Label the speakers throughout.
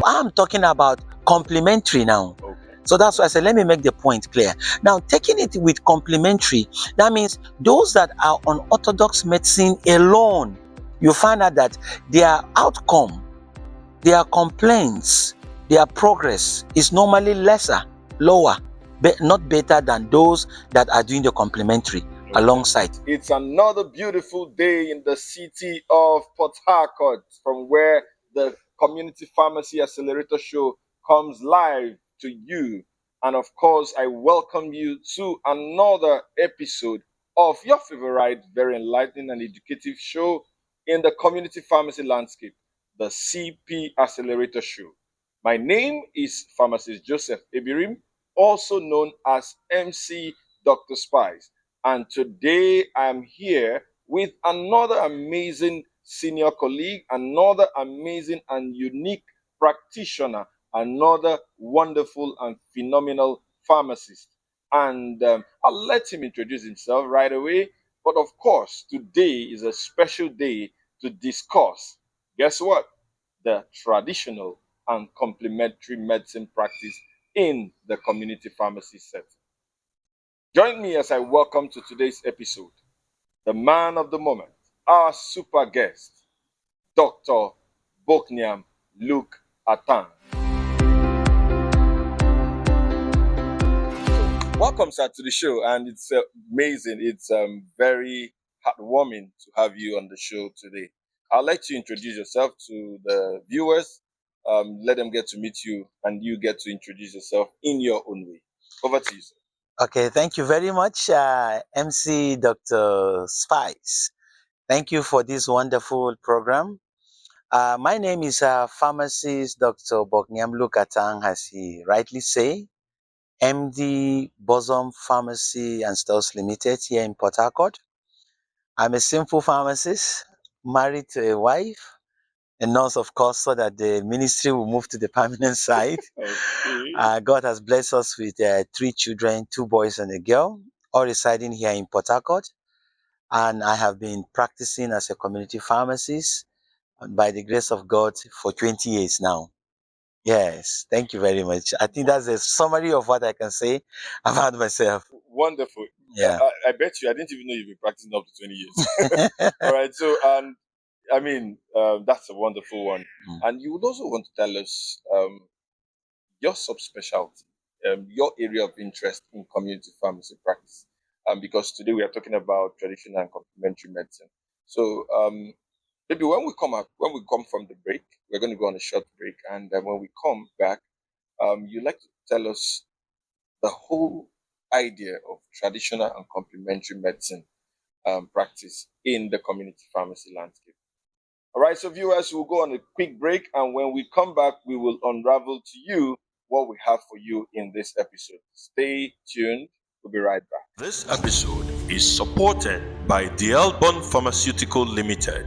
Speaker 1: I'm talking about complementary now.
Speaker 2: Okay.
Speaker 1: So that's why I said, let me make the point clear. Now, taking it with complementary, that means those that are on orthodox medicine alone, you find out that their outcome, their complaints, their progress is normally lesser, lower, but not better than those that are doing the complementary alongside.
Speaker 2: It's another beautiful day in the city of Port Harcourt, from where the Community Pharmacy Accelerator show comes live to you. And of course, I welcome you to another episode of your favorite, very enlightening and educative show in the community pharmacy landscape, the CP Accelerator show. My name is Pharmacist Joseph Ebirim, also known as MC Dr. Spice. And today I'm here with another amazing senior colleague, another amazing and unique practitioner, another wonderful and phenomenal pharmacist. And I'll let him introduce himself right away. But of course, today is a special day to discuss, guess what? The traditional and complementary medicine practice in the community pharmacy setting. Join me as I welcome to today's episode the man of the moment, our super guest, Dr. Boknyam Luke Atang. Welcome, sir, to the show, and it's amazing. It's very heartwarming to have you on the show today. I'll let you introduce yourself to the viewers. Let them get to meet you, and you get to introduce yourself in your own way. Over to you, sir.
Speaker 1: Okay, thank you very much, MC Dr. Spice. Thank you for this wonderful program. My name is Pharmacist Dr. Boknyam Luke Atang, as he rightly say, MD Bosom Pharmacy and Stores Limited here in Port Harcourt. I'm a simple pharmacist, married to a wife, a nurse, of course, so that the ministry will move to the permanent side.
Speaker 2: Okay.
Speaker 1: God has blessed us with 3 children, 2 boys and a girl, all residing here in Port Harcourt. And I have been practicing as a community pharmacist by the grace of God for 20 years now. Yes, thank you very much. I think that's a summary of what I can say about myself.
Speaker 2: Wonderful.
Speaker 1: Yeah.
Speaker 2: I bet you, I didn't even know you've been practicing up to 20 years. All right. So, and I mean, that's a wonderful one. And you would also want to tell us your subspecialty, your area of interest in community pharmacy practice. Because today we are talking about traditional and complementary medicine. So, maybe when we come from the break, we're going to go on a short break, and when we come back, you'd like to tell us the whole idea of traditional and complementary medicine practice in the community pharmacy landscape. All right, so viewers, we'll go on a quick break, and when we come back, we will unravel to you what we have for you in this episode. Stay tuned. We'll be right back.
Speaker 3: This episode is supported by Dialbon Pharmaceutical Limited,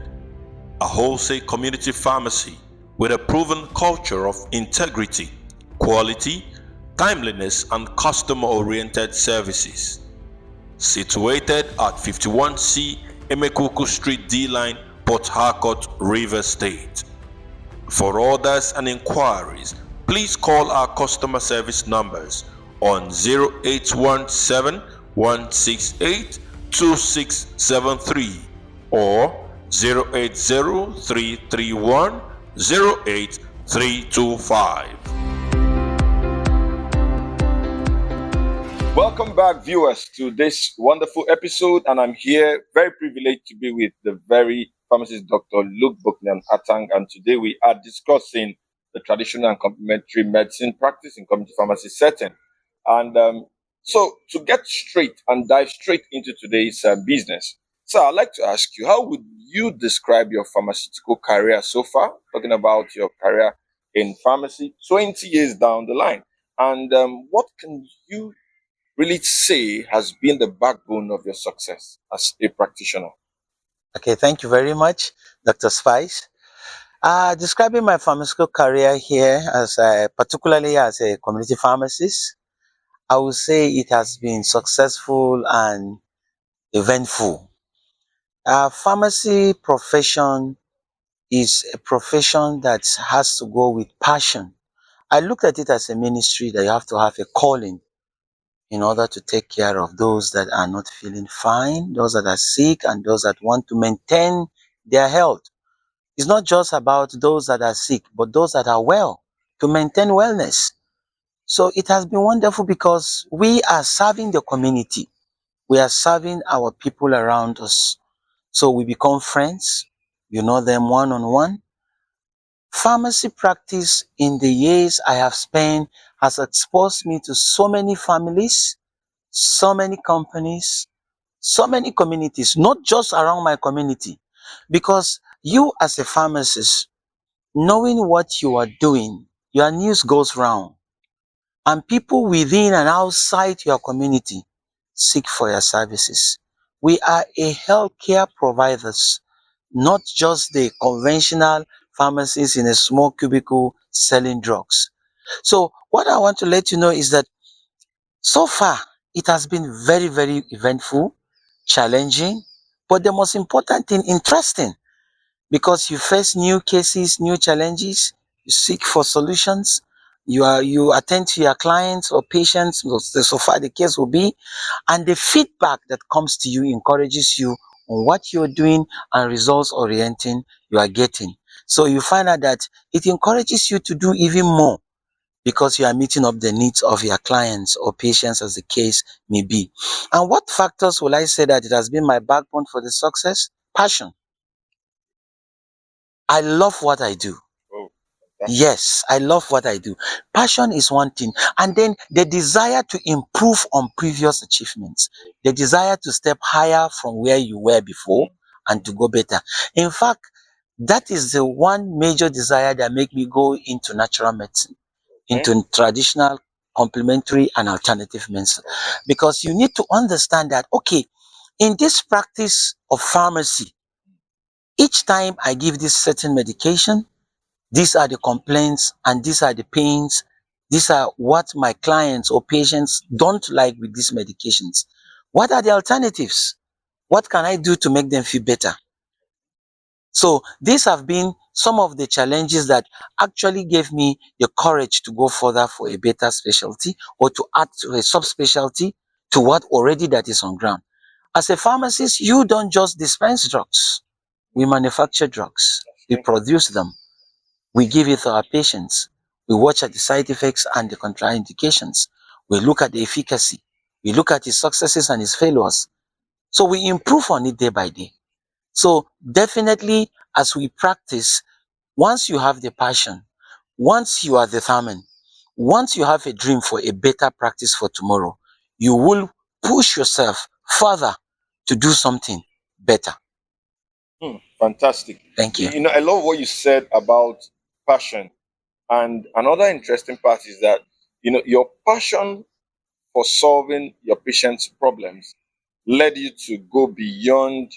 Speaker 3: a wholesale community pharmacy with a proven culture of integrity, quality, timeliness, and customer-oriented services. Situated at 51C Emekuku Street D-Line, Port Harcourt, Rivers State. For orders and inquiries, please call our customer service numbers on 0817 168 2673 or 080 08325.
Speaker 2: Welcome back, viewers, to this wonderful episode, and I'm here very privileged to be with the very pharmacist Dr. Luke Boknyam Atang, and today we are discussing the traditional and complementary medicine practice in community pharmacy setting. And so to get straight and dive straight into today's business, so I'd like to ask you, how would you describe your pharmaceutical career so far, talking about your career in pharmacy 20 years down the line, and what can you really say has been the backbone of your success as a practitioner?
Speaker 1: Okay, thank you very much, Dr. Spice. Describing my pharmaceutical career here as particularly as a community pharmacist, I would say it has been successful and eventful. Pharmacy profession is a profession that has to go with passion. I look at it as a ministry that you have to have a calling in order to take care of those that are not feeling fine, those that are sick, and those that want to maintain their health. It's not just about those that are sick, but those that are well, to maintain wellness. So it has been wonderful because we are serving the community. We are serving our people around us. So we become friends. You know them one on one. Pharmacy practice in the years I have spent has exposed me to so many families, so many companies, so many communities, not just around my community. Because you as a pharmacist, knowing what you are doing, your news goes round, and people within and outside your community seek for your services. We are a healthcare providers, not just the conventional pharmacies in a small cubicle selling drugs. So what I want to let you know is that so far it has been very, very eventful, challenging, but the most important thing, interesting, because you face new cases, new challenges, you seek for solutions, you attend to your clients or patients, so far the case will be, and the feedback that comes to you encourages you on what you're doing and results orienting you are getting. So you find out that it encourages you to do even more because you are meeting up the needs of your clients or patients as the case may be. And what factors will I say that it has been my backbone for the success? Passion. I love what I do.
Speaker 2: Oh, fantastic.
Speaker 1: Yes, I love what I do. Passion is one thing. And then the desire to improve on previous achievements, the desire to step higher from where you were before and to go better. In fact, that is the one major desire that make me go into natural medicine, into traditional, complementary, and alternative medicine. Because you need to understand that, okay, in this practice of pharmacy, each time I give this certain medication, these are the complaints and these are the pains. These are what my clients or patients don't like with these medications. What are the alternatives? What can I do to make them feel better? So these have been some of the challenges that actually gave me the courage to go further for a better specialty or to add to a subspecialty to what already that is on ground. As a pharmacist, you don't just dispense drugs. We manufacture drugs. We produce them. We give it to our patients. We watch at the side effects and the contraindications. We look at the efficacy. We look at its successes and its failures. So we improve on it day by day. So definitely as we practice, once you have the passion, once you are determined, once you have a dream for a better practice for tomorrow, you will push yourself further to do something better.
Speaker 2: Fantastic.
Speaker 1: Thank you.
Speaker 2: You know, I love what you said about passion. And another interesting part is that, you know, your passion for solving your patient's problems led you to go beyond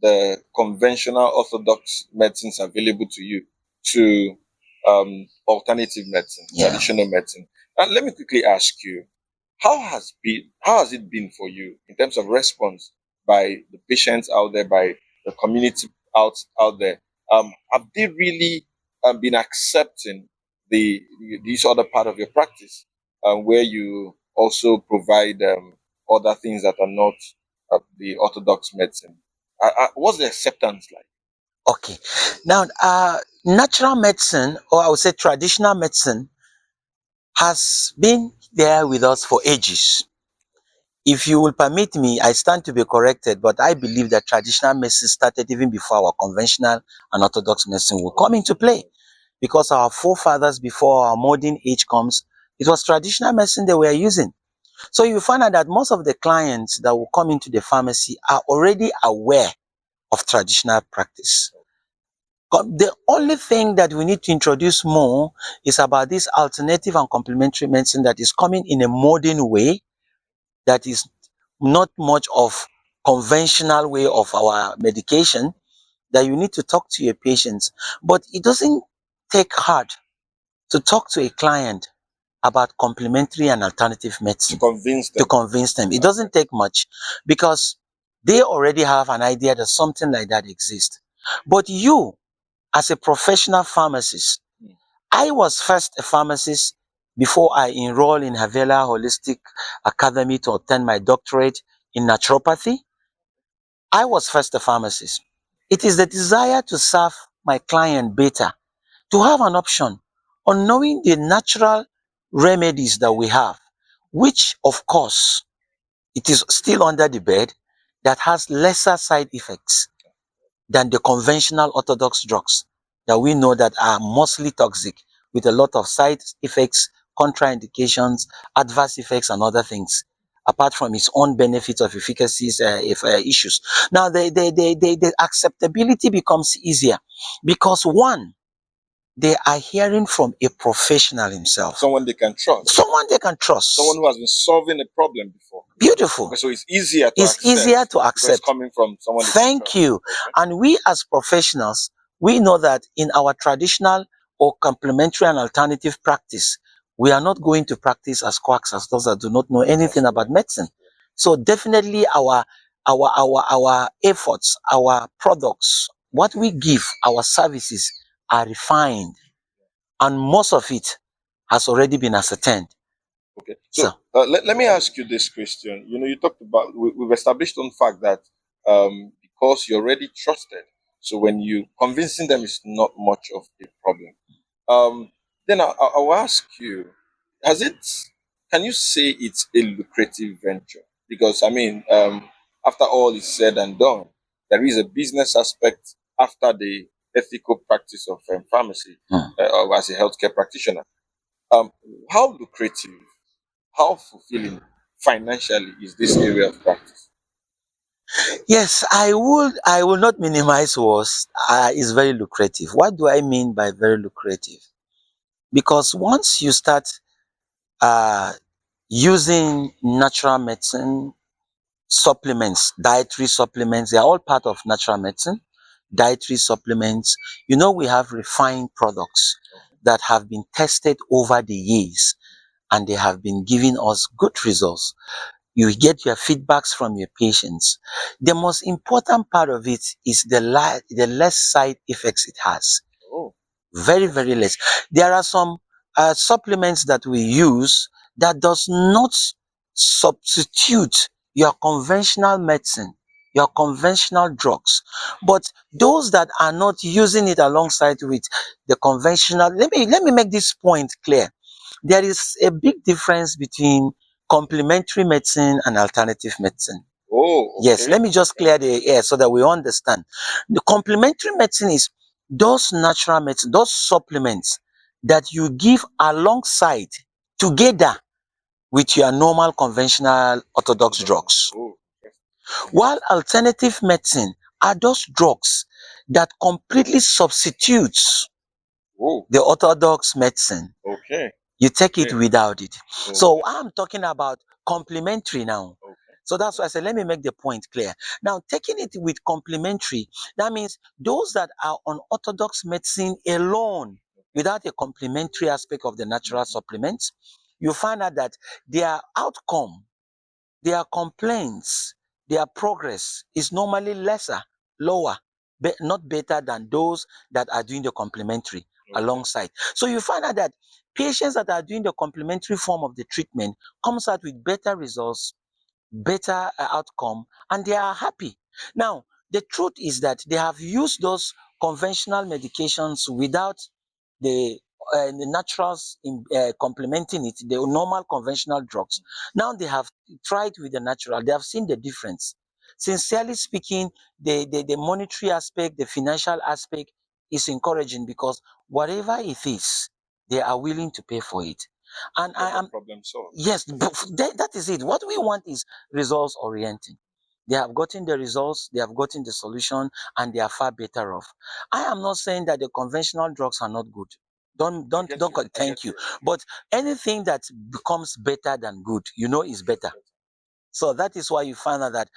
Speaker 2: the conventional orthodox medicines available to you to alternative medicine,
Speaker 1: Yeah.
Speaker 2: traditional medicine. And let me quickly ask you, how has it been for you in terms of response by the patients out there, by the community out there? Have they really been accepting this other part of your practice, where you also provide other things that are not the orthodox medicine? What's the acceptance like?
Speaker 1: Okay. Now, natural medicine, or I would say traditional medicine, has been there with us for ages. If you will permit me, I stand to be corrected, but I believe that traditional medicine started even before our conventional and orthodox medicine will come into play. Because our forefathers, before our modern age comes, it was traditional medicine they were using. So you find out that most of the clients that will come into the pharmacy are already aware of traditional practice. The only thing that we need to introduce more is about this alternative and complementary medicine that is coming in a modern way, that is not much of conventional way of our medication, that you need to talk to your patients. But it doesn't take hard to talk to a client about complementary and alternative medicine to convince them. It doesn't take much because they already have an idea that something like that exists. But you, as a professional pharmacist. I was first a pharmacist before I enrolled in Havela Holistic Academy to obtain my doctorate in naturopathy. I was first a pharmacist. It is the desire to serve my client better, to have an option on knowing the natural remedies that we have, which of course it is still under the bed, that has lesser side effects than the conventional orthodox drugs that we know that are mostly toxic with a lot of side effects, contraindications, adverse effects, and other things, apart from its own benefits of efficacies if, issues. Now, the acceptability becomes easier because one, they are hearing from a professional himself.
Speaker 2: Someone they can trust.
Speaker 1: Someone they can trust.
Speaker 2: Someone who has been solving a problem before.
Speaker 1: Beautiful.
Speaker 2: Okay, so it's easier to
Speaker 1: It's
Speaker 2: accept.
Speaker 1: easier to
Speaker 2: Because
Speaker 1: accept.
Speaker 2: it's coming from someone they can
Speaker 1: Thank
Speaker 2: trust.
Speaker 1: you.
Speaker 2: Okay.
Speaker 1: And we as professionals, we know that in our traditional or complementary and alternative practice, we are not going to practice as quacks, as those that do not know anything about medicine. So definitely our efforts, our products, what we give, our services are refined, and most of it has already been ascertained.
Speaker 2: Okay. So let me ask you this question. You know, you talked about we've established on fact that because you're already trusted, so when you convincing them is not much of a problem. Then I'll ask you, has it? Can you say it's a lucrative venture? Because I mean, after all is said and done, there is a business aspect after the ethical practice of pharmacy as a healthcare practitioner. Um, how lucrative, how fulfilling financially is this area of practice?
Speaker 1: Yes, I will not minimize was is very lucrative. What do I mean by very lucrative? Because once you start uh, using natural medicine supplements, dietary supplements, they are all part of natural medicine. Dietary supplements, we have refined products that have been tested over the years and they have been giving us good results. You get your feedbacks from your patients. The most important part of it is the less side effects it has.
Speaker 2: Oh,
Speaker 1: Very, very less. There are some supplements that we use that does not substitute your conventional medicine, your conventional drugs. But those that are not using it alongside with the conventional, let me make this point clear. There is a big difference between complementary medicine and alternative medicine.
Speaker 2: oh,
Speaker 1: Yes,
Speaker 2: okay.
Speaker 1: let me just clear the air so that we understand. The complementary medicine is those natural medicine, those supplements that you give alongside together with your normal conventional orthodox drugs.
Speaker 2: Oh,
Speaker 1: While alternative medicine are those drugs that completely substitutes
Speaker 2: oh,
Speaker 1: the orthodox medicine.
Speaker 2: okay,
Speaker 1: You take it
Speaker 2: okay,
Speaker 1: without it.
Speaker 2: okay,
Speaker 1: So I'm talking about complementary now.
Speaker 2: okay.
Speaker 1: So that's why I said, let me make the point clear. Now, taking it with complementary, that means those that are on orthodox medicine alone, without a complementary aspect of the natural supplements, you find out that their outcome, their complaints, their progress is normally lesser, lower, not better than those that are doing the complementary alongside. So you find out that patients that are doing the complementary form of the treatment comes out with better results, better outcome, and they are happy. Now, the truth is that they have used those conventional medications without the naturals in complementing it, the normal conventional drugs. Now they have tried with the natural, they have seen the difference. Sincerely speaking, the monetary aspect, the financial aspect is encouraging because whatever it is, they are willing to pay for it. And I am
Speaker 2: Problem solved.
Speaker 1: Yes, but that is it. What we want is results oriented. They have gotten the results, they have gotten the solution, and they are far better off. I am not saying that the conventional drugs are not good. Thank you. But anything that becomes better than good, is better. So that is why you find out that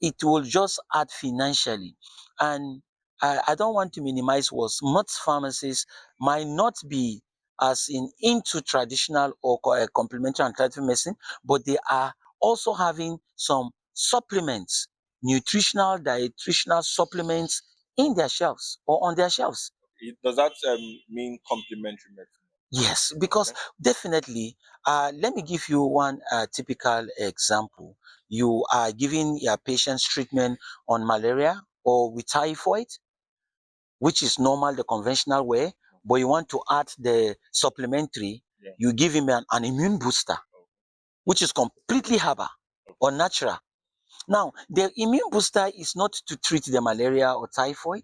Speaker 1: it will just add financially. And I don't want to minimize what most pharmacists might not be as into traditional or complementary and alternative medicine, but they are also having some supplements, nutritional, dietitious supplements in their shelves or on their shelves.
Speaker 2: Does that mean complementary medicine?
Speaker 1: Yes, because definitely, let me give you one typical example. You are giving your patients treatment on malaria or with typhoid, which is normal, the conventional way, but you want to add the supplementary, you give him an immune booster, which is completely herbal or natural. Now, the immune booster is not to treat the malaria or typhoid,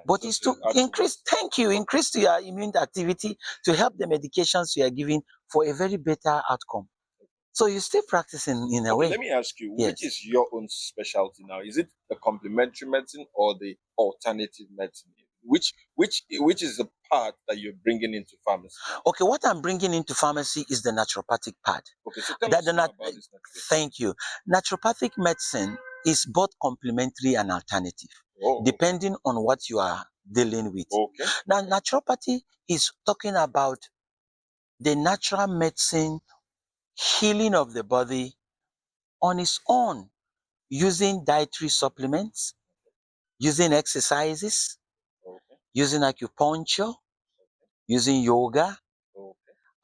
Speaker 1: but is to increase, increase your immune activity to help the medications you are giving for a very better outcome. So you still practicing in a way.
Speaker 2: Let me ask you,
Speaker 1: Yes.
Speaker 2: which is your own specialty now? Is it the complementary medicine or the alternative medicine? Which is the part that you're bringing into pharmacy?
Speaker 1: Okay, what I'm bringing into pharmacy is the naturopathic part.
Speaker 2: Okay, so tell us more about this naturopathic.
Speaker 1: Thank you. Naturopathic medicine is both complementary and alternative, depending on what you are dealing with.
Speaker 2: Okay.
Speaker 1: Now, naturopathy is talking about the natural medicine healing of the body on its own, using dietary supplements, using exercises, using acupuncture, using yoga,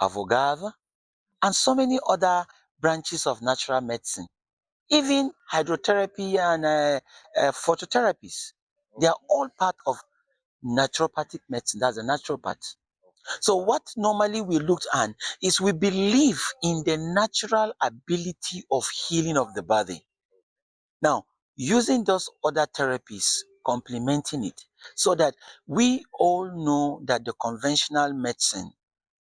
Speaker 1: avogava, and so many other branches of natural medicine. Even hydrotherapy and phototherapies, they are all part of naturopathic medicine. That's a naturopath. So what normally we looked at is we believe in the natural ability of healing of the body. Now, using those other therapies, complementing it, so that we all know that the conventional medicine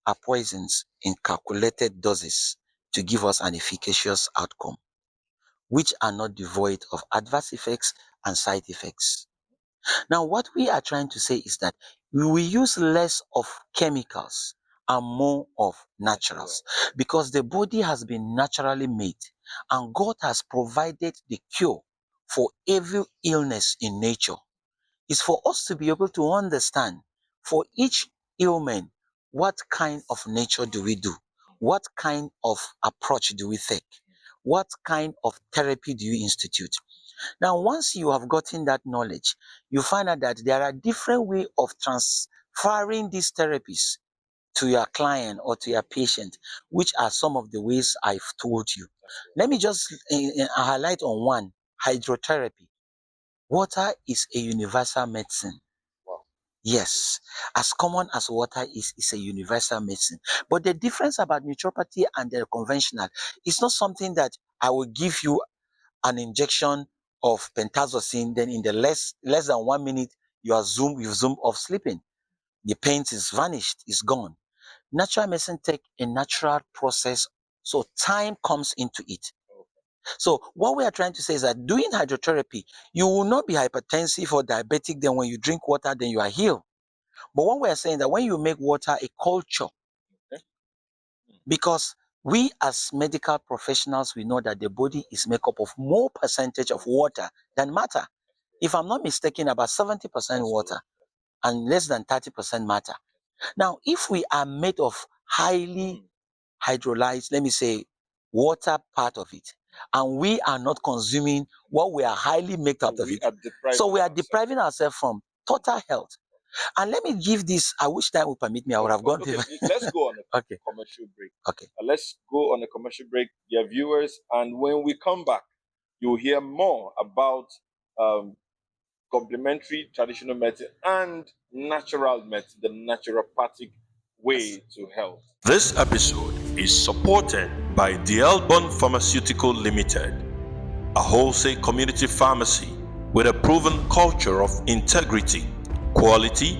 Speaker 1: are poisons in calculated doses to give us an efficacious outcome, which are not devoid of adverse effects and side effects. Now, what we are trying to say is that we will use less of chemicals and more of naturals, because the body has been naturally made and God has provided the cure for every illness in nature. It's for us to be able to understand for each ailment, what kind of nature do we do? What kind of approach do we take? What kind of therapy do you institute? Now, once you have gotten that knowledge, you find out that there are different ways of transferring these therapies to your client or to your patient, which are some of the ways I've told you. Let me just highlight on one: hydrotherapy. Water is a universal medicine. Yes, as common as water is a universal medicine. But the difference about naturopathy and the conventional is not something that I will give you an injection of pentazocine, then in the less than 1 minute, you've zoomed off sleeping. The pain is vanished, is gone. Natural medicine take a natural process, so time comes into it. So what we are trying to say is that doing hydrotherapy, you will not be hypertensive or diabetic, then when you drink water, then you are healed. But what we are saying that when you make water a culture, because we as medical professionals, we know that the body is made up of more percentage of water than matter. If I'm not mistaken, about 70% water and less than 30% matter. Now, if we are made of highly hydrolyzed, let me say, water part of it, and we are not consuming what we are highly made up of it, so we are depriving ourselves from total health. And let me give this, I wish time would permit me, I would have gone.
Speaker 2: Okay, let's go on a commercial break. Okay. Let's go on a commercial break, dear viewers. And when we come back, you'll hear more about complementary traditional medicine and natural medicine, the naturopathic way to health.
Speaker 3: This episode is supported by the Bond Pharmaceutical Limited, a wholesale community pharmacy with a proven culture of integrity, quality,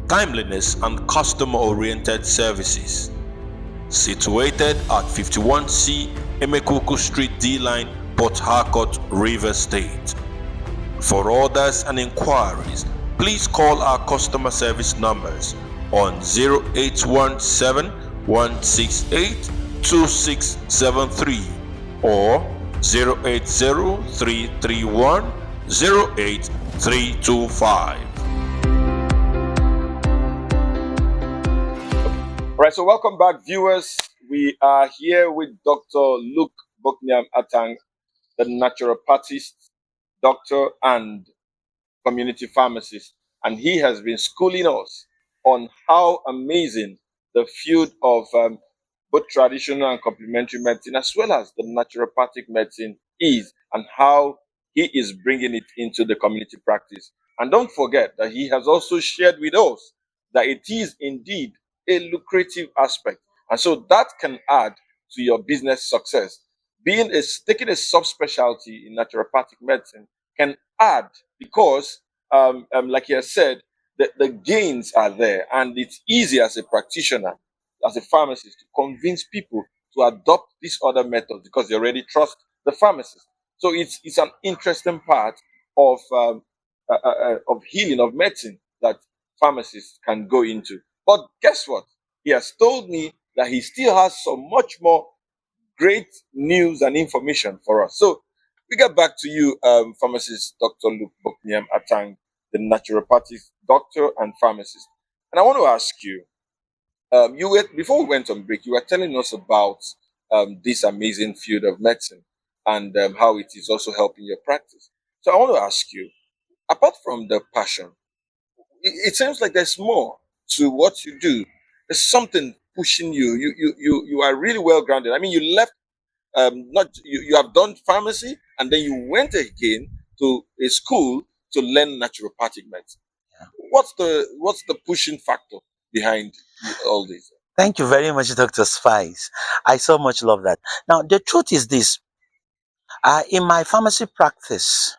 Speaker 3: timeliness, and customer-oriented services. Situated at 51C Emekuku Street D-Line, Port Harcourt, Rivers State. For orders and inquiries, please call our customer service numbers on 0817 168 2673 or 080 331 08325.
Speaker 2: All right, so welcome back, viewers. We are here with Dr. Luke Boknyam Atang, the naturopathist, doctor, and community pharmacist. And he has been schooling us on how amazing the field of both traditional and complementary medicine, as well as the naturopathic medicine, is, and how he is bringing it into the community practice. And don't forget that he has also shared with us that it is indeed a lucrative aspect. And so that can add to your business success. Taking a subspecialty in naturopathic medicine can add, because, like you said, the gains are there, and it's easy as a practitioner, as a pharmacist, to convince people to adopt these other methods because they already trust the pharmacist. So it's an interesting part of healing, of medicine, that pharmacists can go into. But guess what? He has told me that he still has so much more great news and information for us. So we get back to you, pharmacist Dr. Luke Boknyam Atang, the naturopathic doctor and pharmacist. And I want to ask you, you were, before we went on break, you were telling us about this amazing field of medicine, and how it is also helping your practice. So I want to ask you, apart from the passion, it seems like there's more to what you do. There's something pushing you. You are really well grounded. I mean, you left, not you, you have done pharmacy, and then you went again to a school to learn naturopathic medicine. What's the pushing factor behind all this?
Speaker 1: Thank you very much, Dr. Spice. I so much love that. Now, the truth is this. In my pharmacy practice,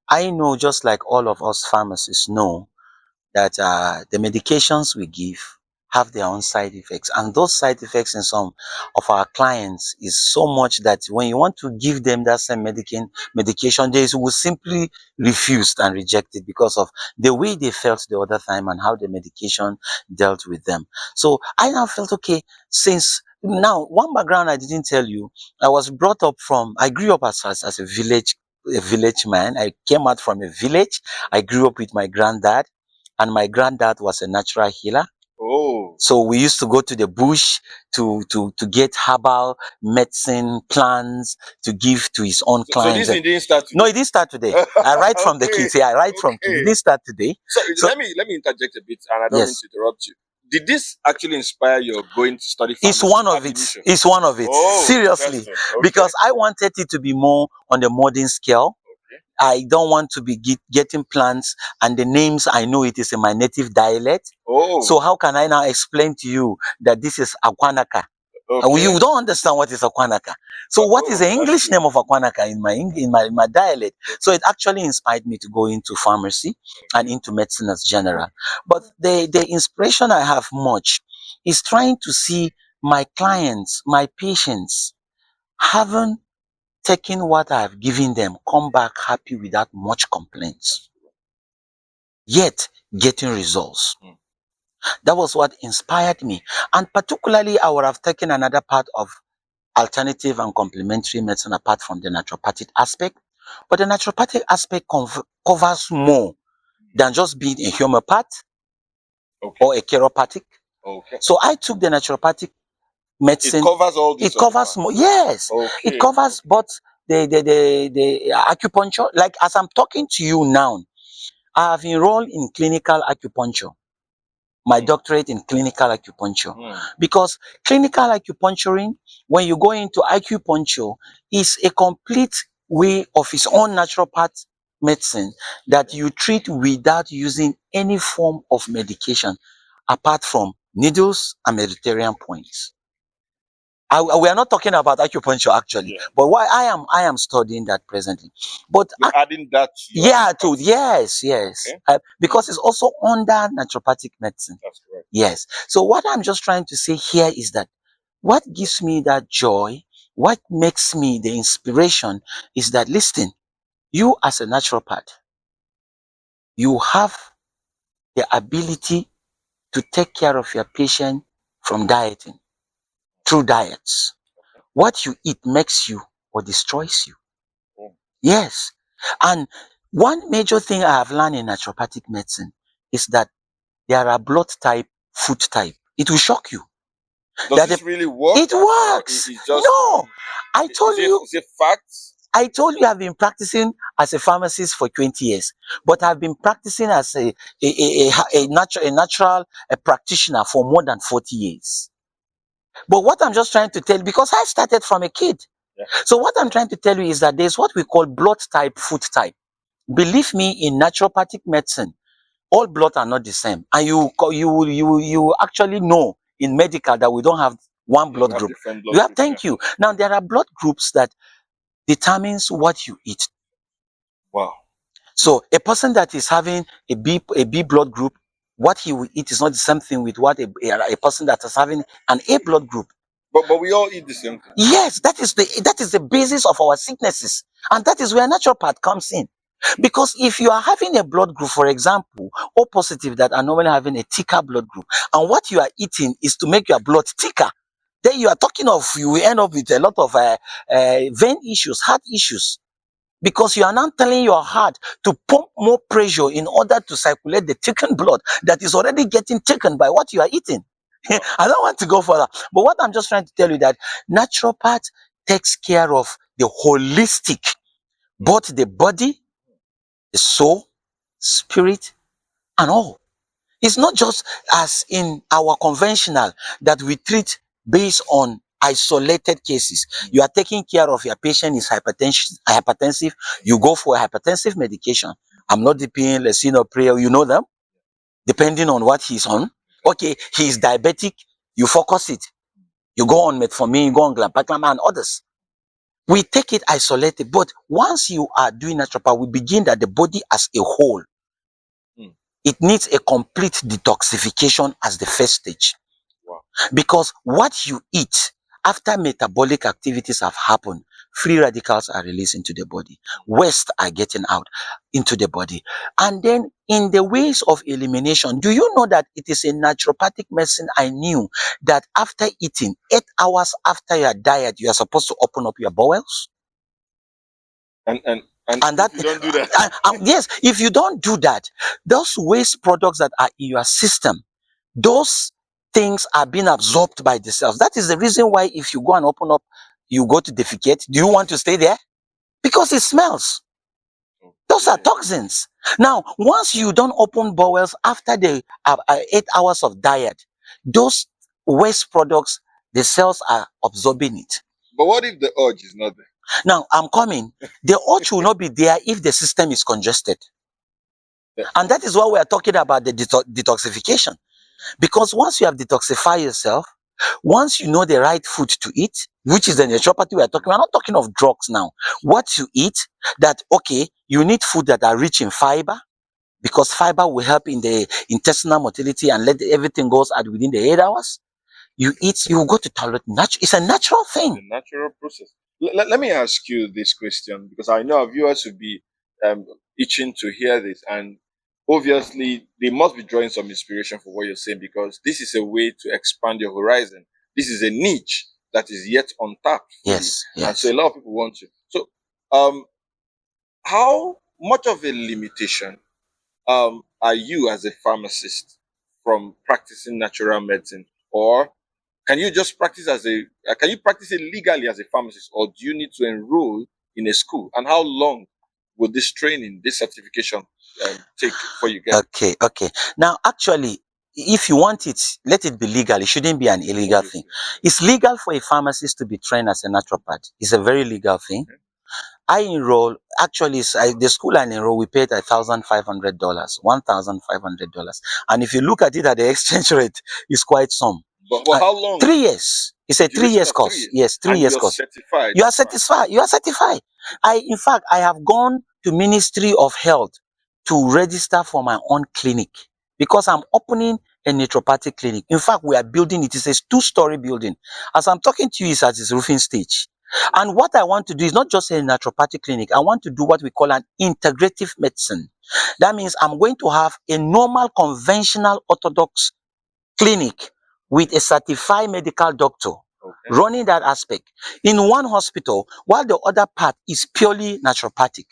Speaker 1: I know, just like all of us pharmacists know, that the medications we give have their own side effects, and those side effects in some of our clients is so much that when you want to give them that same medication, they will simply refuse and reject it because of the way they felt the other time and how the medication dealt with them. So I now felt, okay, since now, one background I didn't tell you, I grew up as a village man. I came out from a village. I grew up with my granddad, and my granddad was a natural healer.
Speaker 2: Oh,
Speaker 1: So we used to go to the bush to get herbal medicine plants to give to his own
Speaker 2: so
Speaker 1: clients.
Speaker 2: this didn't start
Speaker 1: No,
Speaker 2: today.
Speaker 1: it didn't start today. I write from the
Speaker 2: Okay,
Speaker 1: kids. Yeah, I write from kids. It
Speaker 2: okay.
Speaker 1: didn't start today.
Speaker 2: So
Speaker 1: So
Speaker 2: let me interject a bit, and I don't mean
Speaker 1: yes,
Speaker 2: to interrupt you. Did this actually inspire your going to study
Speaker 1: it's
Speaker 2: pharmacy
Speaker 1: one of
Speaker 2: at the
Speaker 1: it.
Speaker 2: initial?
Speaker 1: It's one of it.
Speaker 2: Oh,
Speaker 1: Seriously,
Speaker 2: interesting. Okay.
Speaker 1: because I wanted it to be more on the modern scale.
Speaker 2: Okay.
Speaker 1: I don't want to be getting plants and the names I know it is in my native dialect.
Speaker 2: Oh,
Speaker 1: So how can I now explain to you that this is Akwanaka?
Speaker 2: okay.
Speaker 1: You don't understand what is Akwanaka. So what is the
Speaker 2: That's
Speaker 1: English
Speaker 2: good.
Speaker 1: name of Akwanaka in my dialect? So it actually inspired me to go into pharmacy and into medicine as general. But the inspiration I have much is trying to see my clients, my patients, having taken what I've given them, come back happy without much complaints, yet getting results.
Speaker 2: Mm.
Speaker 1: That was what inspired me. And particularly, I would have taken another part of alternative and complementary medicine apart from the naturopathic aspect. But the naturopathic aspect covers more than just being a homeopath
Speaker 2: Okay.
Speaker 1: or a chiropathic.
Speaker 2: Okay.
Speaker 1: So I took the naturopathic
Speaker 2: It
Speaker 1: medicine.
Speaker 2: covers all these
Speaker 1: It covers more. Yes, it
Speaker 2: Okay.
Speaker 1: covers both the acupuncture. Like as I'm talking to you now, I have enrolled in clinical acupuncture, my
Speaker 2: Mm.
Speaker 1: doctorate in clinical acupuncture.
Speaker 2: Mm.
Speaker 1: Because clinical acupuncturing, when you go into acupuncture, is a complete way of its own naturopath medicine that you treat without using any form of medication apart from needles and Mediterranean points. We are not talking about acupuncture actually,
Speaker 2: Yeah.
Speaker 1: but why I am studying that presently. But
Speaker 2: You're adding that to your
Speaker 1: yeah, to
Speaker 2: practice.
Speaker 1: yes,
Speaker 2: Okay.
Speaker 1: because it's also under naturopathic medicine.
Speaker 2: That's correct.
Speaker 1: Yes. So what I'm just trying to say here is that what gives me that joy, what makes me the inspiration is that, listen, you as a naturopath, you have the ability to take care of your patient from dieting through diets. What you eat makes you or destroys you.
Speaker 2: Mm.
Speaker 1: Yes. And one major thing I have learned in naturopathic medicine is that there are blood type, food type. It will shock you.
Speaker 2: Does
Speaker 1: That
Speaker 2: this really work?
Speaker 1: it
Speaker 2: Or
Speaker 1: works.
Speaker 2: it's just
Speaker 1: No, I told
Speaker 2: is it
Speaker 1: you.
Speaker 2: is it facts?
Speaker 1: I told you I've been practicing as a pharmacist for 20 years, but I've been practicing as a natural practitioner for more than 40 years. But what I'm just trying to tell you, because I started from a kid.
Speaker 2: Yeah.
Speaker 1: So what I'm trying to tell you is that there's what we call blood type, food type. Believe me, in naturopathic medicine, all blood are not the same. And you actually know in medical that we don't have one blood group.
Speaker 2: Different
Speaker 1: You have,
Speaker 2: groups,
Speaker 1: thank you. Now there are blood groups that determines what you eat.
Speaker 2: Wow.
Speaker 1: So a person that is having a B blood group, what he will eat is not the same thing with what a person that is having an A blood group.
Speaker 2: But we all eat the same thing.
Speaker 1: Yes, that is the basis of our sicknesses, and that is where naturopath comes in. Because if you are having a blood group, for example, O positive that are normally having a thicker blood group, and what you are eating is to make your blood thicker, then you are talking of, you will end up with a lot of vein issues, heart issues. Because you are now telling your heart to pump more pressure in order to circulate the thickened blood that is already getting taken by what you are eating. I don't want to go further, but what I'm just trying to tell you that naturopath takes care of the holistic, both the body, the soul, spirit, and all. It's not just as in our conventional that we treat based on isolated cases. You are taking care of your patient is hypertensive, you go for a hypertensive medication. I'm not depending, let's prayer, you know them, depending on what he's on. Okay, he's diabetic, you focus it. You go on metformin, you go on glapaclama and others. We take it isolated, but once you are doing naturopath, we begin that the body as a whole. It needs a complete detoxification as the first stage.
Speaker 2: Wow.
Speaker 1: Because what you eat after metabolic activities have happened, free radicals are released into the body, waste are getting out into the body. And then in the ways of elimination, do you know that it is a naturopathic medicine I knew that after eating 8 hours after your diet, you are supposed to open up your bowels?
Speaker 2: And that, if you don't do that,
Speaker 1: yes, if you don't do that, those waste products that are in your system, those things are being absorbed by the cells. That is the reason why if you go and open up, you go to defecate, do you want to stay there? Because it smells. Those are toxins. Now, once you don't open bowels after the 8 hours of diet, those waste products, the cells are absorbing it.
Speaker 2: But what if the urge is not there?
Speaker 1: Now, I'm coming. The urge will not be there if the system is congested. And that is why we are talking about the detoxification. Because once you have detoxified yourself, once you know the right food to eat, which is the naturopathy we are talking, we're not talking of drugs now. What you eat, that, okay, you need food that are rich in fiber, because fiber will help in the intestinal motility and let everything goes out within the 8 hours. You eat, you go to toilet. It's a natural thing.
Speaker 2: The natural process. Let me ask you this question, because I know our viewers will be itching to hear this, and obviously they must be drawing some inspiration for what you're saying, because this is a way to expand your horizon. This is a niche that is yet untapped.
Speaker 1: Yes, yes.
Speaker 2: And so a lot of people want to. So, how much of a limitation are you as a pharmacist from practicing natural medicine, or can you just practice can you practice it legally as a pharmacist, or do you need to enroll in a school? And how long will this training, this certification take for you get?
Speaker 1: Okay. Now, actually, if you want it, let it be legal. It shouldn't be an illegal thing. It's legal for a pharmacist to be trained as a naturopath. It's a very legal thing. I enroll, actually, the school I enroll, we paid $1,500, $1,500. And if you look at it at the exchange rate, it's quite some.
Speaker 2: But how long?
Speaker 1: 3 years. It's a 3 years course. Yes, 3 years course.
Speaker 2: Certified.
Speaker 1: You are satisfied. You are certified. In fact, I have gone to Ministry of Health to register for my own clinic because I'm opening a naturopathic clinic. In fact, we are building it. It's a 2-story building. As I'm talking to you, it's at its roofing stage. And what I want to do is not just a naturopathic clinic. I want to do what we call an integrative medicine. That means I'm going to have a normal, conventional, orthodox clinic with a certified medical doctor running that aspect in one hospital, while the other part is purely naturopathic.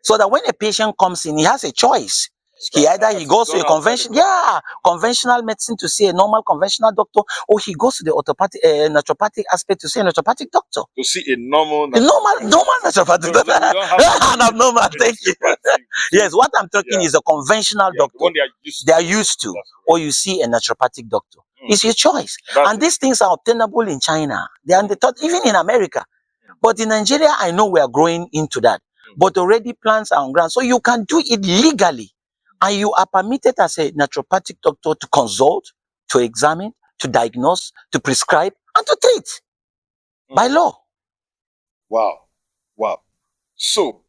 Speaker 1: So that when a patient comes in, he has a choice. He goes to a conventional medicine to see a normal conventional doctor, or he goes to the naturopathic aspect to see a naturopathic doctor.
Speaker 2: To see a normal
Speaker 1: naturopathic doctor. An abnormal, thank you. Yes, what I'm talking is a conventional doctor.
Speaker 2: The one
Speaker 1: they are used to. Or you see a naturopathic doctor. It's your choice. And these things are obtainable in China. They are even in America. But in Nigeria, I know we are growing into that. But already plants are on ground. So you can do it legally. And you are permitted as a naturopathic doctor to consult, to examine, to diagnose, to prescribe, and to treat by law.
Speaker 2: Wow. So,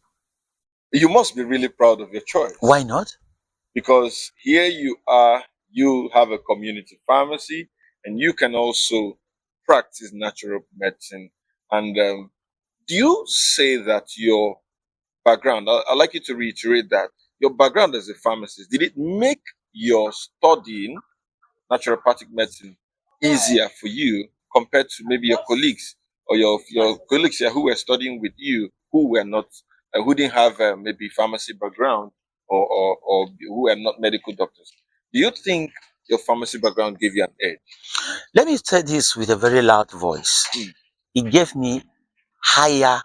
Speaker 2: you must be really proud of your choice.
Speaker 1: Why not?
Speaker 2: Because here you are, you have a community pharmacy, and you can also practice natural medicine. And do you say that your background, I'd like you to reiterate that, your background as a pharmacist, did it make your studying naturopathic medicine easier for you compared to maybe your colleagues or your colleagues here who were studying with you, who were not, who didn't have maybe pharmacy background or who were not medical doctors? Do you think your pharmacy background gave you an edge?
Speaker 1: Let me say this with a very loud voice. It gave me higher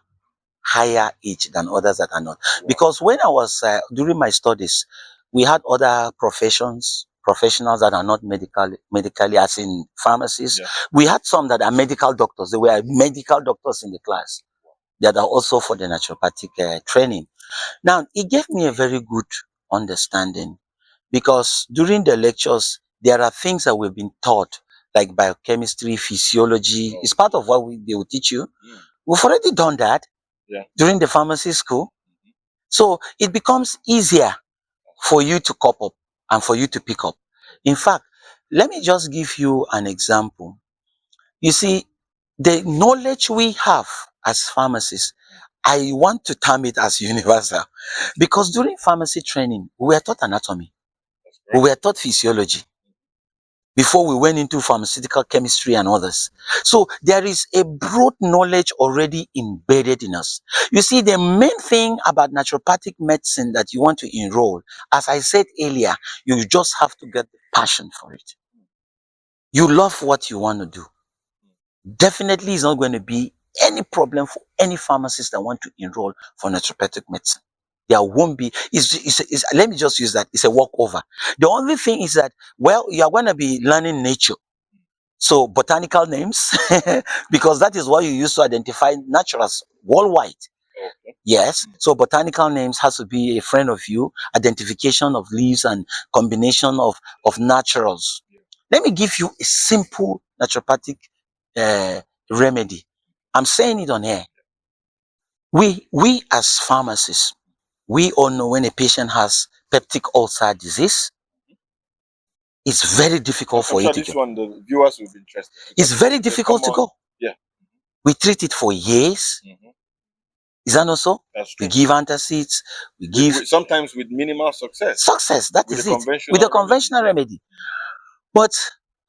Speaker 1: edge than others that are not. Because when I was during my studies, we had other professionals that are not medically, as in pharmacists. We had some that are medical doctors. They were medical doctors in the class that are also for the naturopathic training. Now, it gave me a very good understanding, because during the lectures, there are things that we've been taught, like biochemistry, physiology. It's part of what they will teach you. We've already done that during the pharmacy school. So it becomes easier for you to cope up and for you to pick up. In fact, let me just give you an example. You see, the knowledge we have as pharmacists, I want to term it as universal, because during pharmacy training, we were taught anatomy, we were taught physiology, before we went into pharmaceutical chemistry and others. So there is a broad knowledge already embedded in us. You see, the main thing about naturopathic medicine that you want to enroll, as I said earlier, you just have to get the passion for it. You love what you want to do. Definitely is not going to be any problem for any pharmacist that want to enroll for naturopathic medicine. There won't be, let me just use that, it's a walkover. The only thing is that, well, you are going to be learning nature. So botanical names, because that is what you use to identify naturals worldwide. Yes, so botanical names has to be a friend of you, identification of leaves and combination of naturals. Let me give you a simple naturopathic remedy. I'm saying it on air. We as pharmacists, we all know when a patient has peptic ulcer disease, it's very difficult for you to
Speaker 2: this one, the viewers will be interested.
Speaker 1: It's very difficult to go.
Speaker 2: Yeah.
Speaker 1: We treat it for years. Is that not so?
Speaker 2: That's true.
Speaker 1: We give antacids. We give
Speaker 2: sometimes with minimal success.
Speaker 1: That is it. With a conventional remedy. But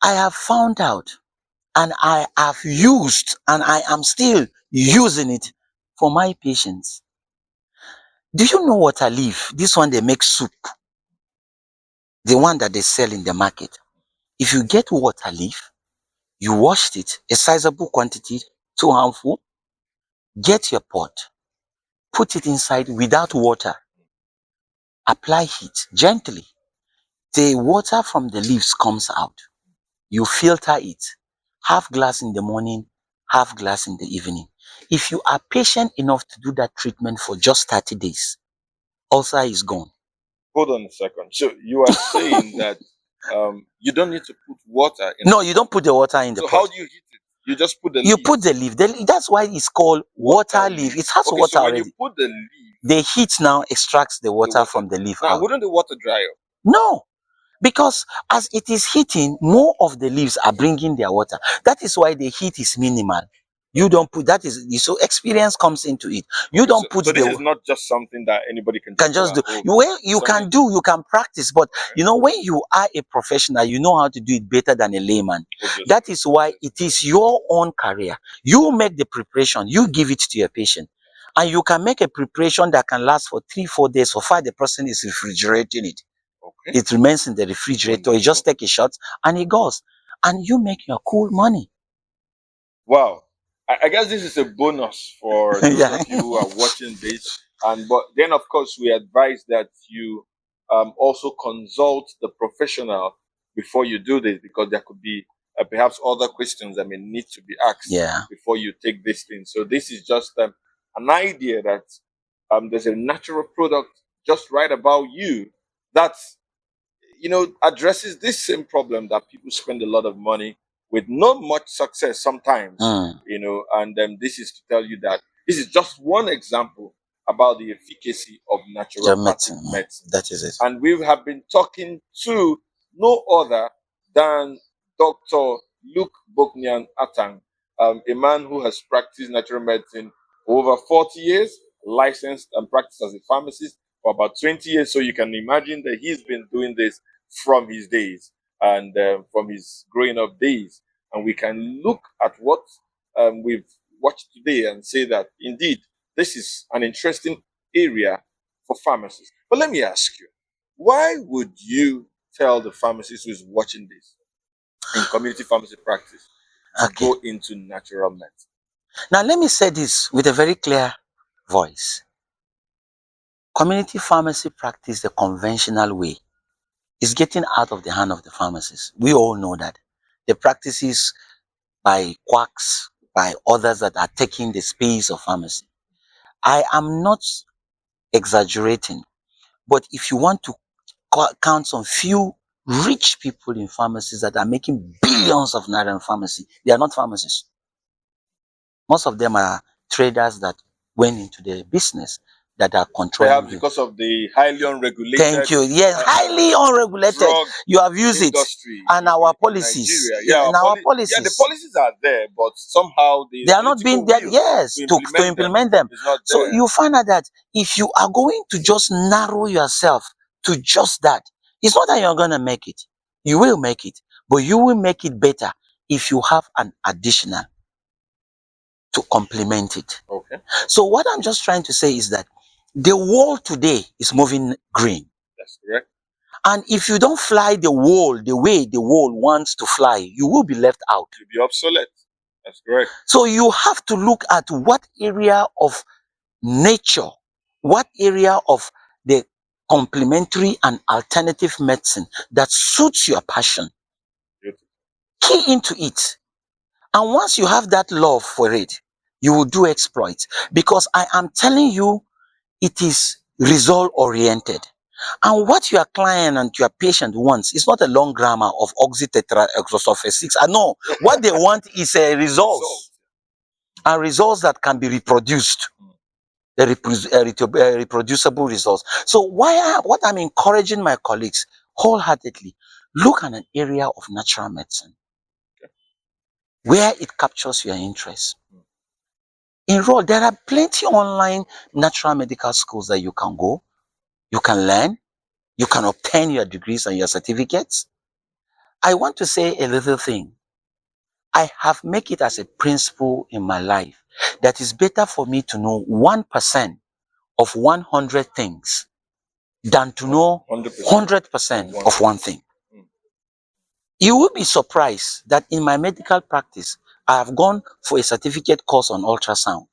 Speaker 1: I have found out, and I have used, and I am still using it for my patients. Do you know water leaf? This one they make soup. The one that they sell in the market. If you get water leaf, you washed it, a sizable quantity, 2 handful, get your pot, put it inside without water, apply heat gently. The water from the leaves comes out. You filter it, half glass in the morning, half glass in the evening. If you are patient enough to do that treatment for just 30 days, ulcer is gone.
Speaker 2: Hold on a second. So you are saying that you don't need to put water in
Speaker 1: No, you don't put the water in the pot.
Speaker 2: How do you heat it? You just put the leaf.
Speaker 1: You put the leaf. That's why it's called water leaf. It has water
Speaker 2: so when
Speaker 1: already.
Speaker 2: you put the leaf,
Speaker 1: the heat now extracts the water from the leaf
Speaker 2: now,
Speaker 1: out.
Speaker 2: wouldn't the water dry up?
Speaker 1: No, because as it is heating, more of the leaves are bringing their water. That is why the heat is minimal. You don't put that is so experience comes into it. You don't put
Speaker 2: so this is not just something that anybody can
Speaker 1: just do. You can do, you can practice, but you know, when you are a professional, you know how to do it better than a layman. That is why it is your own career. You make the preparation, you give it to your patient. And you can make a preparation that can last for 3-4 days, so far the person is refrigerating it. It remains in the refrigerator. You just take a shot and it goes. And you make your cool money.
Speaker 2: Wow. I guess this is a bonus for those
Speaker 1: Yeah.
Speaker 2: of you who are watching this. But then, of course, we advise that you also consult the professional before you do this, because there could be perhaps other questions that may need to be asked
Speaker 1: Yeah.
Speaker 2: before you take this thing. So this is just an idea that there's a natural product just right about you that's, addresses this same problem that people spend a lot of money with not much success sometimes, and this is to tell you that this is just one example about the efficacy of
Speaker 1: Your
Speaker 2: naturopathic
Speaker 1: medicine.
Speaker 2: medicine.
Speaker 1: That is it.
Speaker 2: And we have been talking to no other than Dr. Luke Boknyam Atang, a man who has practiced natural medicine for over 40 years, licensed and practiced as a pharmacist for about 20 years. So you can imagine that he's been doing this from his days and from his growing up days. And we can look at what we've watched today and say that indeed this is an interesting area for pharmacists. But let me ask you, why would you tell the pharmacist who is watching this in community pharmacy practice to go into natural medicine?
Speaker 1: Now, let me say this with a very clear voice. Community pharmacy practice the conventional way is getting out of the hand of the pharmacists. We all know that. The practices by quacks, by others that are taking the space of pharmacy. I am not exaggerating, but if you want to count some few rich people in pharmacies that are making billions of naira in pharmacy, they are not pharmacists. Most of them are traders that went into the business that are controlling.
Speaker 2: Perhaps because of the highly unregulated.
Speaker 1: Thank you. Yes, highly unregulated.
Speaker 2: Drug
Speaker 1: You have used it, and our policies.
Speaker 2: Nigeria.
Speaker 1: Yeah, our policies.
Speaker 2: The policies are there, but somehow
Speaker 1: they are not being there. Yes, to implement them. So you find out that if you are going to just narrow yourself to just that, it's not that you're gonna make it. You will make it, but you will make it better if you have an additional to complement it.
Speaker 2: Okay.
Speaker 1: So what I'm just trying to say is that the world today is moving green.
Speaker 2: That's correct.
Speaker 1: And if you don't fly the world the way the world wants to fly, you will be left out.
Speaker 2: You'll be obsolete. That's correct.
Speaker 1: So you have to look at what area of nature, what area of the complementary and alternative medicine that suits your passion.
Speaker 2: Beautiful.
Speaker 1: Key into it. And once you have that love for it, you will do exploits. Because I am telling you, it is result oriented. And what your client and your patient wants is not a long grammar of oxytetraxosulfate 6. I know what they want is a result. And results that can be reproduced. Reproducible results. So what I'm encouraging my colleagues wholeheartedly, look at an area of natural medicine where it captures your interest. Enroll. There are plenty online natural medical schools that you can go, you can learn, you can obtain your degrees and your certificates. I want to say a little thing. I have made it as a principle in my life that it's better for me to know 1% of 100 things than to know 100% of one thing. You will be surprised that in my medical practice, I have gone for a certificate course on ultrasound.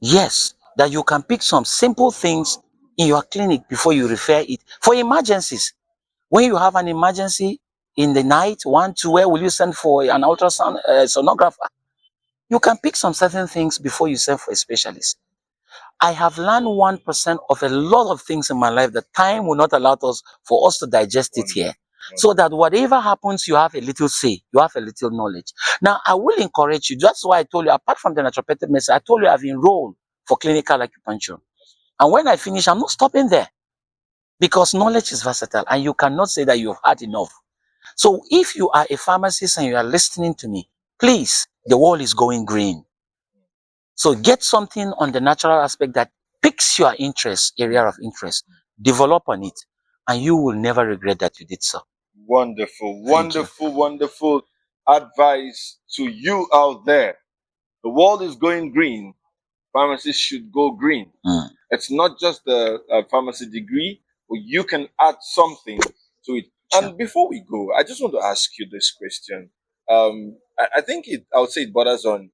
Speaker 1: Yes, that you can pick some simple things in your clinic before you refer it for emergencies. When you have an emergency in the night, 1, 2, where will you send for an ultrasound sonographer? You can pick some certain things before you send for a specialist. I have learned 1% of a lot of things in my life that time will not allow us for us to digest it here. So that whatever happens, you have a little say, you have a little knowledge. Now, I will encourage you. That's why I told you, apart from the naturopathic medicine, I told you I've enrolled for clinical acupuncture. And when I finish, I'm not stopping there. Because knowledge is versatile and you cannot say that you've had enough. So if you are a pharmacist and you are listening to me, please, the world is going green. So get something on the natural aspect that piques your interest, area of interest, develop on it, and you will never regret that you did so.
Speaker 2: Wonderful, wonderful advice to you out there. The world is going green. Pharmacists should go green. It's not just the pharmacy degree, but you can add something to it.
Speaker 1: Sure.
Speaker 2: And before we go, I just want to ask you this question. I think I would say it borders on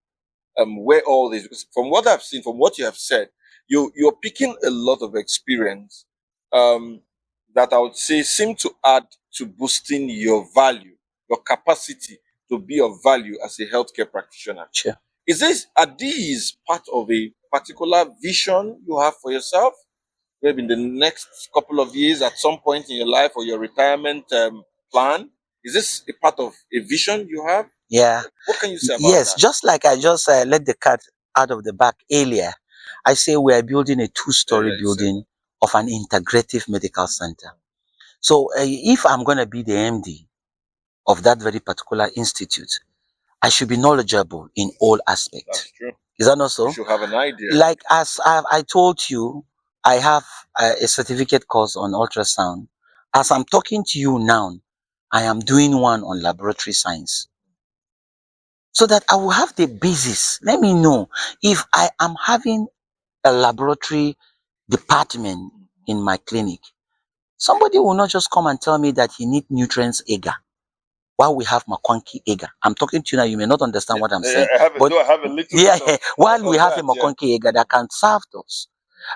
Speaker 2: where all this, because from what I've seen, from what you have said, you're picking a lot of experience um, that I would say seem to add to boosting your value, your capacity to be of value as a healthcare practitioner.
Speaker 1: Sure.
Speaker 2: Are these part of a particular vision you have for yourself? Maybe in the next couple of years, at some point in your life or your retirement plan? Is this a part of a vision you have?
Speaker 1: Yeah.
Speaker 2: What can you say about
Speaker 1: Yes,
Speaker 2: that?
Speaker 1: just like I just let the cat out of the bag earlier, I say we are building a two-story
Speaker 2: Yeah, you said.
Speaker 1: building of an integrative medical center. So if I'm going to be the MD of that very particular institute, I should be knowledgeable in all aspects.
Speaker 2: That's true.
Speaker 1: Is that not so?
Speaker 2: You should have an idea.
Speaker 1: Like as I told you, I have a certificate course on ultrasound. As I'm talking to you now, I am doing one on laboratory science. So that I will have the basis. Let me know if I am having a laboratory department in my clinic. Somebody will not just come and tell me that he needs nutrients agar while we have McConkey agar. I'm talking to you now, you may not understand what I'm saying. But
Speaker 2: I have a little
Speaker 1: yeah,
Speaker 2: bit
Speaker 1: while we
Speaker 2: of
Speaker 1: have a
Speaker 2: that, yeah.
Speaker 1: McConkey agar that can serve us.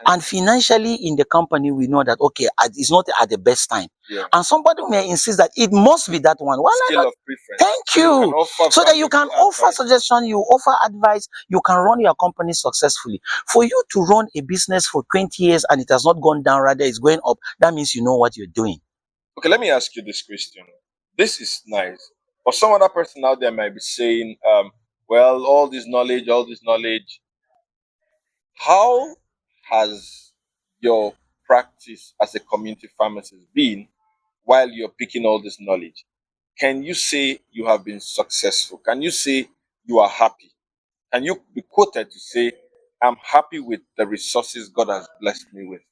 Speaker 1: And financially in the company, we know that, okay, it's not at the best time.
Speaker 2: Yeah.
Speaker 1: And somebody may insist that it must be that one. Why
Speaker 2: Scale
Speaker 1: not?
Speaker 2: of preference.
Speaker 1: Thank
Speaker 2: So you can
Speaker 1: you.
Speaker 2: offer
Speaker 1: So that you can
Speaker 2: valuable
Speaker 1: offer
Speaker 2: advice.
Speaker 1: suggestion, you offer advice, you can run your company successfully. For you to run a business for 20 years and it has not gone down, rather it's going up, that means you know what you're doing.
Speaker 2: Okay, let me ask you this question. This is nice. But some other person out there might be saying, well, all this knowledge, how has your practice as a community pharmacist been while you're picking all this knowledge? Can you say you have been successful? Can you say you are happy? Can you be quoted to say, I'm happy with the resources God has blessed me with,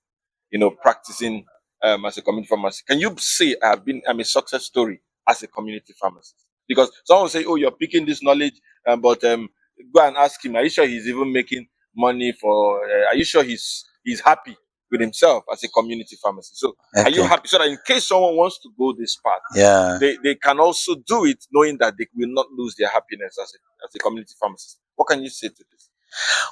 Speaker 2: practicing as a community pharmacist? Can you say I'm a success story as a community pharmacist? Because someone will say, oh, you're picking this knowledge, but go and ask him, are you sure he's even making money are you sure he's happy with himself as a community pharmacist? So are you happy? So that in case someone wants to go this path,
Speaker 1: Yeah.
Speaker 2: they can also do it knowing that they will not lose their happiness as a community pharmacist. What can you say to this?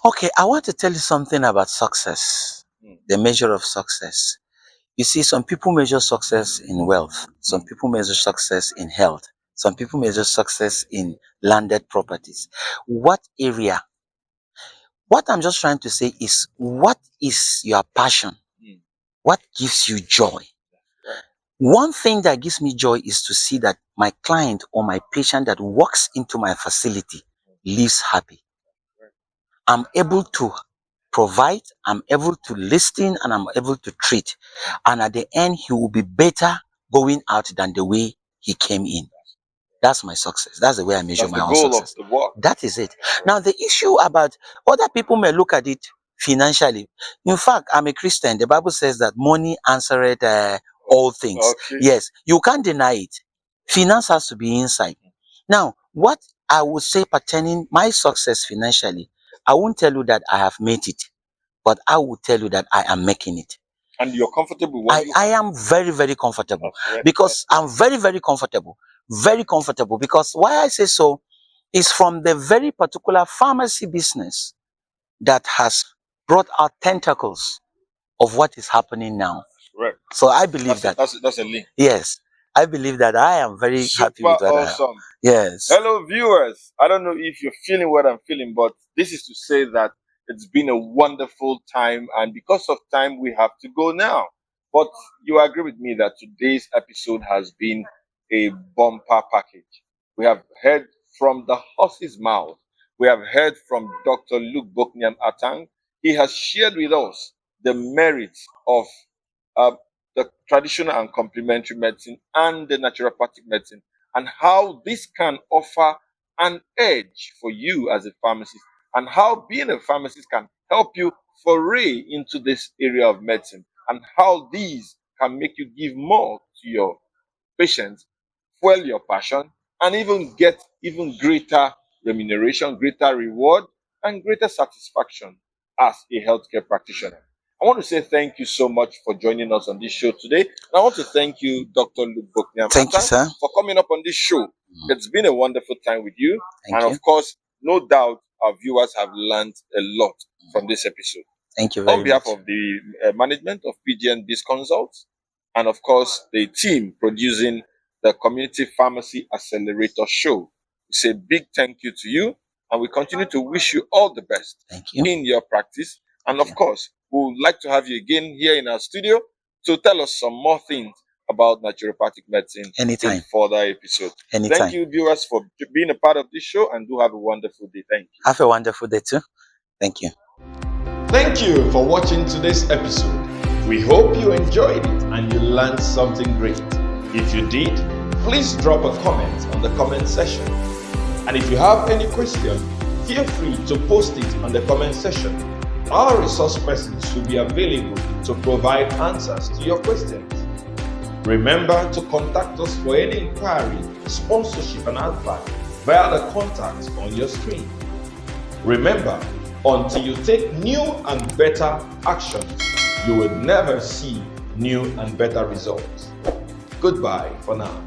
Speaker 1: Okay, I want to tell you something about success, the measure of success. You see, some people measure success in wealth, some people measure success in health, some people measure success in landed properties. What area? What I'm just trying to say is, what is your passion? What gives you joy? One thing that gives me joy is to see that my client or my patient that walks into my facility lives happy. I'm able to provide, I'm able to listen, and I'm able to treat. And at the end, he will be better going out than the way he came in. That's my success. That's the way I measure
Speaker 2: That's
Speaker 1: my
Speaker 2: the
Speaker 1: own
Speaker 2: goal
Speaker 1: success.
Speaker 2: of the work.
Speaker 1: That is it. Now, the issue about other people may look at it financially. In fact, I'm a Christian. The Bible says that money answereth all things.
Speaker 2: Okay.
Speaker 1: Yes, you can't deny it. Finance has to be inside. Now, what I would say pertaining my success financially, I won't tell you that I have made it, but I will tell you that I am making it.
Speaker 2: And you're comfortable with
Speaker 1: I am very, very comfortable because I'm very, very comfortable. Very comfortable because why I say so is from the very particular pharmacy business that has brought out tentacles of what is happening now.
Speaker 2: Right.
Speaker 1: So I believe
Speaker 2: that's a link.
Speaker 1: yes, I believe that I am very happy with what I have.
Speaker 2: Awesome.
Speaker 1: Yes.
Speaker 2: Hello, viewers. I don't know if you're feeling what I'm feeling, but this is to say that it's been a wonderful time, and because of time, we have to go now. But you agree with me that today's episode has been a bumper package. We have heard from the horse's mouth. We have heard from Dr. Luke Boknyam Atang. He has shared with us the merits of uh, the traditional and complementary medicine and the naturopathic medicine, and how this can offer an edge for you as a pharmacist, and how being a pharmacist can help you foray into this area of medicine, and how these can make you give more to your patients, fuel your passion, and even get even greater remuneration, greater reward, and greater satisfaction as a healthcare practitioner. I want to say thank you so much for joining us on this show today. And I want to thank you, Dr. Luke Boknyam
Speaker 1: Thank you,
Speaker 2: Luke
Speaker 1: sir.
Speaker 2: Atang, for coming up on this show. It's been a wonderful time with you.
Speaker 1: Thank
Speaker 2: And
Speaker 1: you.
Speaker 2: of course, no doubt our viewers have learned a lot from this episode.
Speaker 1: Thank you very
Speaker 2: On behalf
Speaker 1: much.
Speaker 2: of the management of PGN Biz Consults, and of course, the team producing the Community Pharmacy Accelerator show, we say big thank you to you, and we continue to wish you all the best
Speaker 1: Thank you.
Speaker 2: in your practice. And
Speaker 1: Thank
Speaker 2: of
Speaker 1: you.
Speaker 2: course, we would like to have you again here in our studio to tell us some more things about naturopathic medicine
Speaker 1: Anytime.
Speaker 2: in further episodes.
Speaker 1: Anytime.
Speaker 2: Thank you, viewers, for being a part of this show, and do have a wonderful day. Thank you.
Speaker 1: Have a wonderful day too. Thank you.
Speaker 2: Thank you for watching today's episode. We hope you enjoyed it and you learned something great. If you did, please drop a comment on the comment section. And if you have any question, feel free to post it on the comment section. Our resource persons will be available to provide answers to your questions. Remember to contact us for any inquiry, sponsorship and advice via the contacts on your screen. Remember, until you take new and better actions, you will never see new and better results. Goodbye for now.